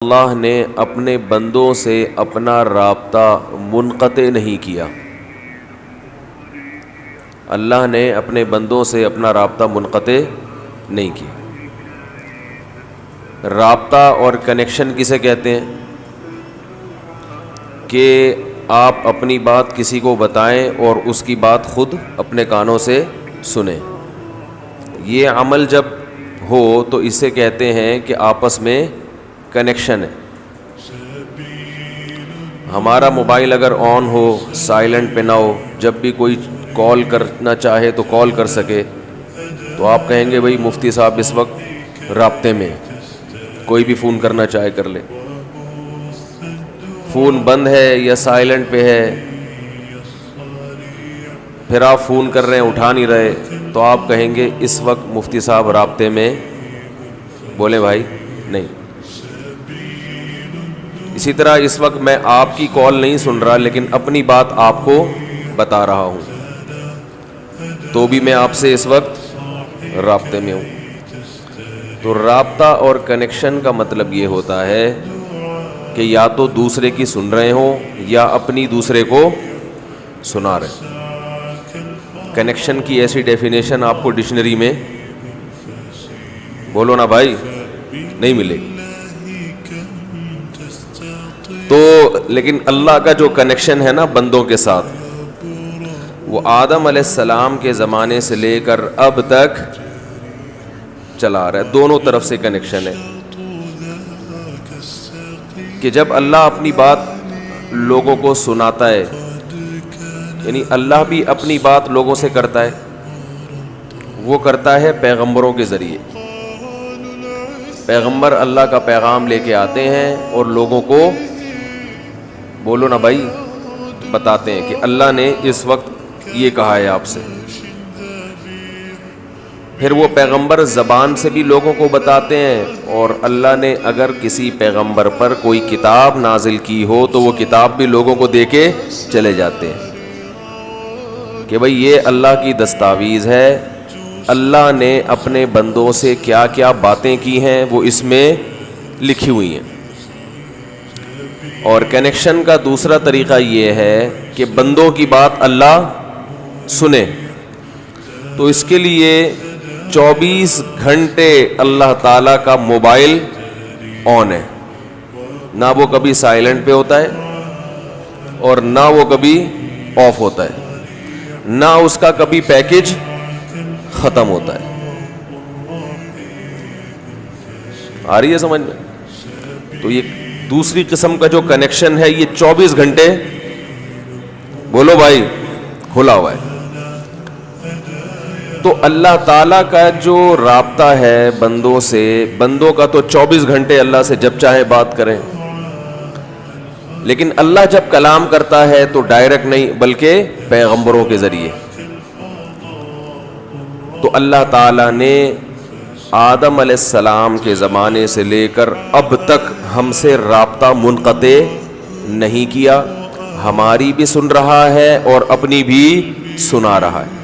اللہ نے اپنے بندوں سے اپنا رابطہ منقطع نہیں کیا۔ اللہ نے اپنے بندوں سے اپنا رابطہ منقطع نہیں کیا۔ رابطہ اور کنیکشن کسے کہتے ہیں؟ کہ آپ اپنی بات کسی کو بتائیں اور اس کی بات خود اپنے کانوں سے سنیں۔ یہ عمل جب ہو تو اسے کہتے ہیں کہ آپس میں کنیکشن ہے۔ ہمارا موبائل اگر آن ہو، سائلنٹ پہ نہ ہو، جب بھی کوئی کال کرنا چاہے تو کال کر سکے، تو آپ کہیں گے بھائی مفتی صاحب اس وقت رابطے میں، کوئی بھی فون کرنا چاہے کر لے۔ فون بند ہے یا سائلنٹ پہ ہے، پھر آپ فون کر رہے ہیں اٹھا نہیں رہے، تو آپ کہیں گے اس وقت مفتی صاحب رابطے میں، بولے بھائی نہیں۔ اسی طرح اس وقت میں آپ کی کال نہیں سن رہا، لیکن اپنی بات آپ کو بتا رہا ہوں، تو بھی میں آپ سے اس وقت رابطے میں ہوں۔ تو رابطہ اور کنیکشن کا مطلب یہ ہوتا ہے کہ یا تو دوسرے کی سن رہے ہوں یا اپنی دوسرے کو سنا رہے۔ کنیکشن کی ایسی ڈیفینیشن آپ کو ڈکشنری میں بولو نا بھائی نہیں ملے گی۔ تو لیکن اللہ کا جو کنیکشن ہے نا بندوں کے ساتھ، وہ آدم علیہ السلام کے زمانے سے لے کر اب تک چلا رہا ہے، دونوں طرف سے کنیکشن ہے۔ کہ جب اللہ اپنی بات لوگوں کو سناتا ہے، یعنی اللہ بھی اپنی بات لوگوں سے کرتا ہے، وہ کرتا ہے پیغمبروں کے ذریعے۔ پیغمبر اللہ کا پیغام لے کے آتے ہیں اور لوگوں کو بولو نا بھائی بتاتے ہیں کہ اللہ نے اس وقت یہ کہا ہے آپ سے۔ پھر وہ پیغمبر زبان سے بھی لوگوں کو بتاتے ہیں، اور اللہ نے اگر کسی پیغمبر پر کوئی کتاب نازل کی ہو تو وہ کتاب بھی لوگوں کو دے کے چلے جاتے ہیں کہ بھئی یہ اللہ کی دستاویز ہے، اللہ نے اپنے بندوں سے کیا کیا باتیں کی ہیں وہ اس میں لکھی ہوئی ہیں۔ اور کنیکشن کا دوسرا طریقہ یہ ہے کہ بندوں کی بات اللہ سنے، تو اس کے لیے 24 گھنٹے اللہ تعالیٰ کا موبائل آن ہے، نہ وہ کبھی سائلنٹ پہ ہوتا ہے اور نہ وہ کبھی آف ہوتا ہے، نہ اس کا کبھی پیکج ختم ہوتا ہے۔ آ رہی ہے سمجھ میں؟ تو یہ دوسری قسم کا جو کنیکشن ہے یہ 24 گھنٹے بولو بھائی کھلا ہوا ہے۔ تو اللہ تعالیٰ کا جو رابطہ ہے بندوں سے، بندوں کا تو 24 گھنٹے اللہ سے جب چاہے بات کریں، لیکن اللہ جب کلام کرتا ہے تو ڈائریکٹ نہیں بلکہ پیغمبروں کے ذریعے۔ تو اللہ تعالیٰ نے آدم علیہ السلام کے زمانے سے لے کر اب تک ہم سے رابطہ منقطع نہیں کیا، ہماری بھی سن رہا ہے اور اپنی بھی سنا رہا ہے۔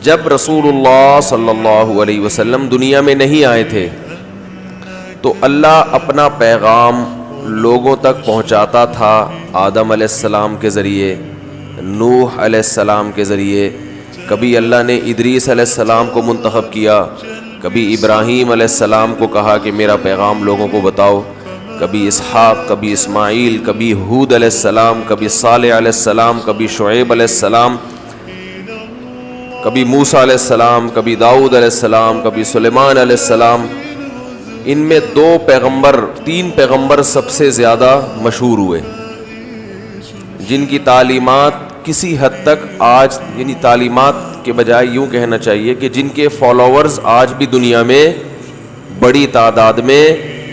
جب رسول اللہ صلی اللہ علیہ وسلم دنیا میں نہیں آئے تھے تو اللہ اپنا پیغام لوگوں تک پہنچاتا تھا آدم علیہ السلام کے ذریعے، نوح علیہ السلام کے ذریعے، کبھی اللہ نے ادریس علیہ السلام کو منتخب کیا، کبھی ابراہیم علیہ السلام کو کہا کہ میرا پیغام لوگوں کو بتاؤ، کبھی اسحاق، کبھی اسماعیل، کبھی ہود علیہ السلام، کبھی صالح علیہ السلام، کبھی شعیب علیہ السلام، کبھی موسیٰ علیہ السلام، کبھی داؤد علیہ السلام، کبھی سلیمان علیہ السلام۔ ان میں 3 پیغمبر سب سے زیادہ مشہور ہوئے، جن کی تعلیمات کسی حد تک آج، یعنی تعلیمات کے بجائے یوں کہنا چاہیے کہ جن کے فالوورز آج بھی دنیا میں بڑی تعداد میں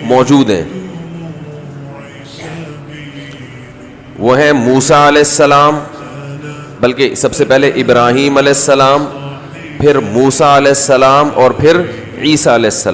موجود ہیں۔ وہ ہیں موسیٰ علیہ السلام، بلکہ سب سے پہلے ابراہیم علیہ السلام، پھر موسیٰ علیہ السلام، اور پھر عیسیٰ علیہ السلام۔